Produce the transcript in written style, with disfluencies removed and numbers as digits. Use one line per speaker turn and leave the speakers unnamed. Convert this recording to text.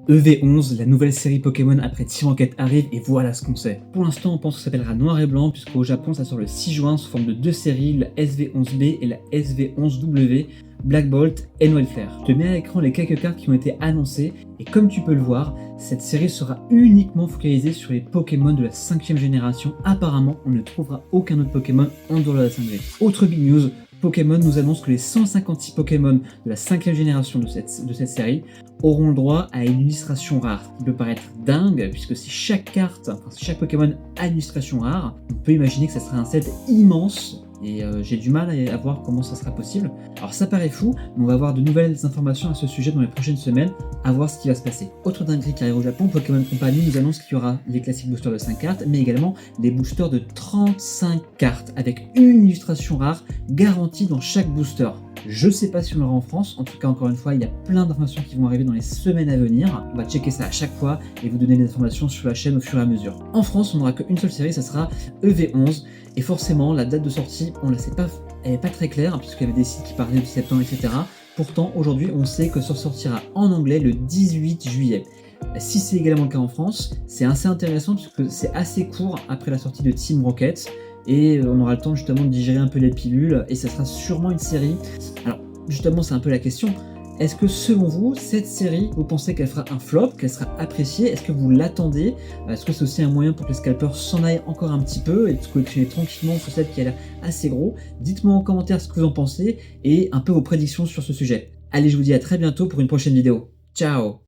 EV11, la nouvelle série Pokémon après Team Rocket arrive et voilà ce qu'on sait. Pour l'instant, on pense que ça s'appellera Noir et Blanc puisqu'au Japon, ça sort le 6 juin sous forme de deux séries, la SV11B et la SV11W, Black Bolt et Noël Flare. Je te mets à l'écran les quelques cartes qui ont été annoncées et comme tu peux le voir, cette série sera uniquement focalisée sur les Pokémon de la 5ème génération. Apparemment, on ne trouvera aucun autre Pokémon en dehors de la 5G. Autre big news, Pokémon nous annonce que les 156 Pokémon de la 5ème génération de cette série auront le droit à une illustration rare. Ce qui peut paraître dingue, puisque si chaque Pokémon a une illustration rare, on peut imaginer que ça sera un set immense, et j'ai du mal à voir comment ça sera possible. Alors ça paraît fou, mais on va avoir de nouvelles informations à ce sujet dans les prochaines semaines, à voir ce qui va se passer. Autre dinguerie qui arrive au Japon, Pokémon Company nous annonce qu'il y aura les classiques boosters de 5 cartes, mais également des boosters de 35 cartes, avec une illustration rare garantie dans chaque booster. Je sais pas si on l'aura en France, en tout cas encore une fois, il y a plein d'informations qui vont arriver dans les semaines à venir. On va checker ça à chaque fois et vous donner des informations sur la chaîne au fur et à mesure. En France, on n'aura qu'une seule série, ça sera EV11, et forcément la date de sortie, on la sait pas, elle n'est pas très claire, puisqu'il y avait des sites qui parlaient du septembre, etc. Pourtant, aujourd'hui, on sait que ça sortira en anglais le 18 juillet. Si c'est également le cas en France, c'est assez intéressant puisque c'est assez court après la sortie de Team Rocket et on aura le temps justement de digérer un peu les pilules et ça sera sûrement une série. Alors justement, c'est un peu la question. Est-ce que selon vous, cette série, vous pensez qu'elle fera un flop, qu'elle sera appréciée? Est-ce que vous l'attendez? Est-ce que c'est aussi un moyen pour que les scalpers s'en aillent encore un petit peu et de se collectionner tranquillement ce set qui a l'air assez gros? Dites-moi en commentaire ce que vous en pensez et un peu vos prédictions sur ce sujet. Allez, je vous dis à très bientôt pour une prochaine vidéo. Ciao!